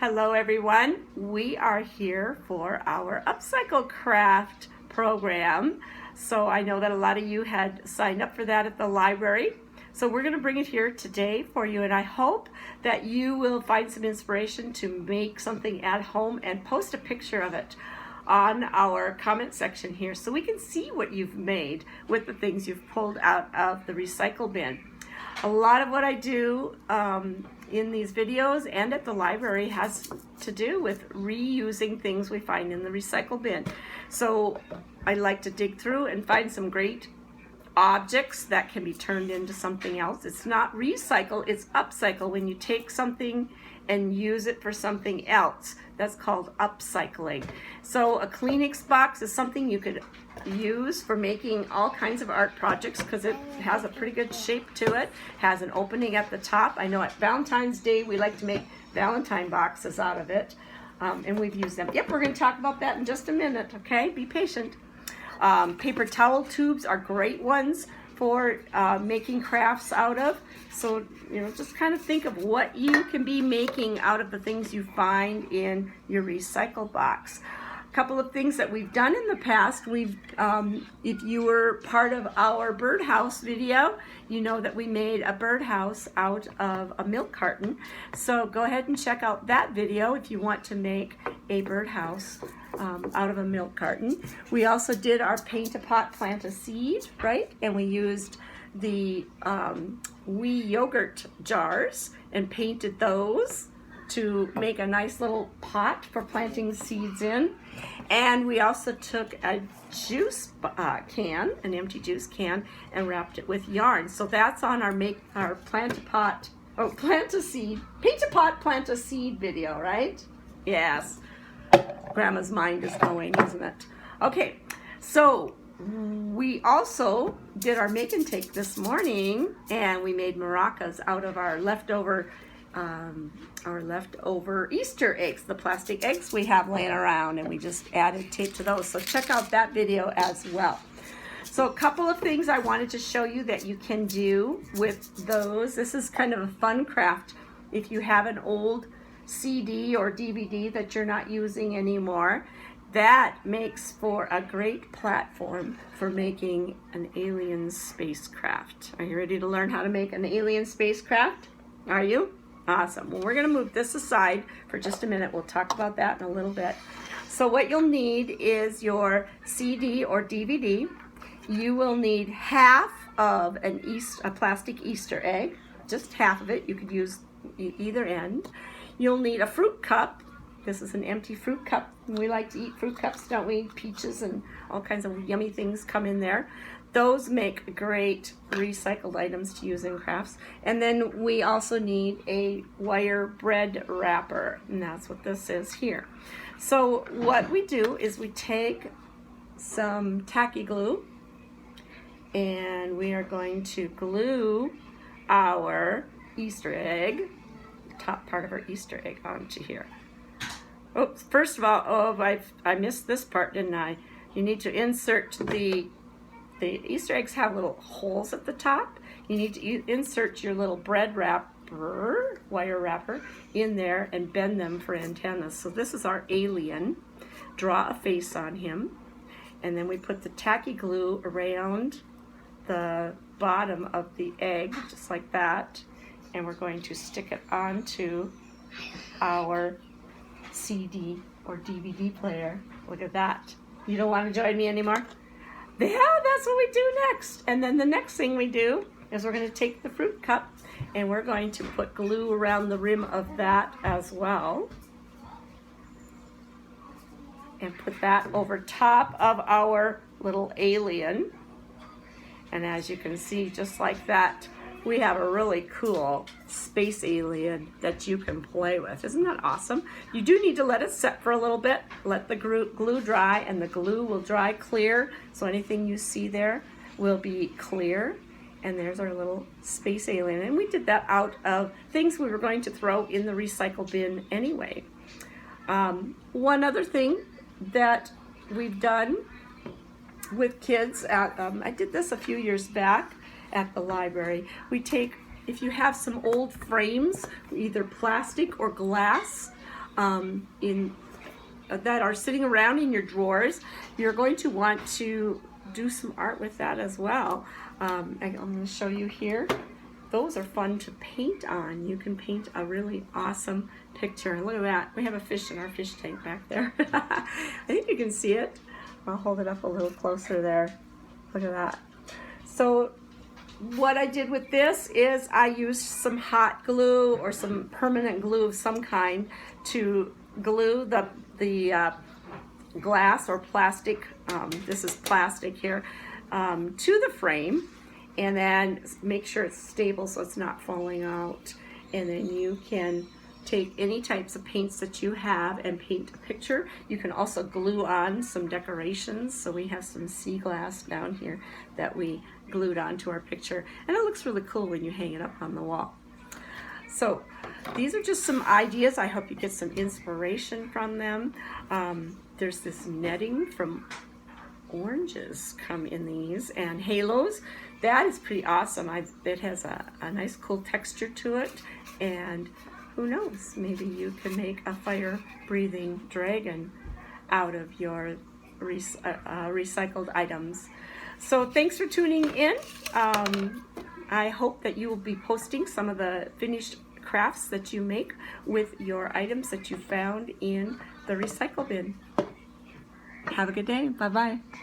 Hello everyone, we are here for our UpCycle Craft program. So I know that a lot of you had signed up for that at the library. So we're going to bring it here today for you, and I hope that you will find some inspiration to make something at home and post a picture of it on our comment section here so we can see what you've made with the things you've pulled out of the recycle bin. A lot of what I do in these videos and at the library has to do with reusing things we find in the recycle bin. So I like to dig through and find some great objects that can be turned into something else. It's not recycle, it's upcycle. When you take something and use it for something else, that's called upcycling. So a Kleenex box is something you could use for making all kinds of art projects because it has a pretty good shape to it, has an opening at the top. I know at Valentine's Day we like to make Valentine boxes out of it, and we've used them. Yep, we're going to talk about that in just a minute, okay? Be patient. Paper towel tubes are great ones for making crafts out of. So, just kind of think of what you can be making out of the things you find in your recycle box. A couple of things that we've done in the past, if you were part of our birdhouse video, you know that we made a birdhouse out of a milk carton. So go ahead and check out that video if you want to make a birdhouse out of a milk carton. We also did our paint a pot, plant a seed, right? And we used the wee yogurt jars and painted those to make a nice little pot for planting seeds in. And we also took a juice can, an empty juice can, and wrapped it with yarn. So that's on our plant a seed, paint a pot, plant a seed video, right? Yes. Grandma's mind is going, isn't it? Okay, so we also did our make and take this morning, and we made maracas out of our leftover Easter eggs, the plastic eggs we have laying around, and we just added tape to those. So check out that video as well. So a couple of things I wanted to show you that you can do with those. This is kind of a fun craft. If you have an old CD or DVD that you're not using anymore, that makes for a great platform for making an alien spacecraft. Are you ready to learn how to make an alien spacecraft? Are you? Awesome. Well, we're going to move this aside for just a minute. We'll talk about that in a little bit. So what you'll need is your CD or DVD. You will need half of a plastic Easter egg, just half of it. You could use either end. You'll need a fruit cup. This is an empty fruit cup. We like to eat fruit cups, don't we? Peaches and all kinds of yummy things come in there. Those make great recycled items to use in crafts. And then we also need a wire bread wrapper, and that's what this is here. So what we do is we take some tacky glue, and we are going to glue our Easter egg, top part of our Easter egg, onto here. Oops, first of all, I missed this part, didn't I? You need to insert the Easter eggs have little holes at the top. You need to insert your little bread wrapper, wire wrapper, in there and bend them for antennas. So this is our alien. Draw a face on him, and then we put the tacky glue around the bottom of the egg, just like that, and we're going to stick it onto our CD or DVD player. Look at that. You don't want to join me anymore? Yeah, that's what we do next. And then the next thing we do is we're going to take the fruit cup and we're going to put glue around the rim of that as well. And put that over top of our little alien. And as you can see, just like that, we have a really cool space alien that you can play with. Isn't that awesome? You do need to let it set for a little bit. Let the glue dry, and the glue will dry clear. So anything you see there will be clear. And there's our little space alien. And we did that out of things we were going to throw in the recycle bin anyway. One other thing that we've done with kids, I did this a few years back at the library. We take, if you have some old frames, either plastic or glass, that are sitting around in your drawers, you're going to want to do some art with that as well. I'm going to show you here. Those are fun to paint on. You can paint a really awesome picture. Look at that. We have a fish in our fish tank back there. I think you can see it. I'll hold it up a little closer there. Look at that. So what I did with this is I used some hot glue or some permanent glue of some kind to glue the glass or plastic, this is plastic here, to the frame, and then make sure it's stable so it's not falling out. And then you can take any types of paints that you have and paint a picture. You can also glue on some decorations. So we have some sea glass down here that we glued onto our picture, and it looks really cool when you hang it up on the wall. So these are just some ideas. I hope you get some inspiration from them. There's this netting from oranges come in these, and halos. That is pretty awesome. It has a nice cool texture to it, and who knows, maybe you can make a fire-breathing dragon out of your recycled items. So thanks for tuning in. I hope that you will be posting some of the finished crafts that you make with your items that you found in the recycle bin. Have a good day. Bye-bye.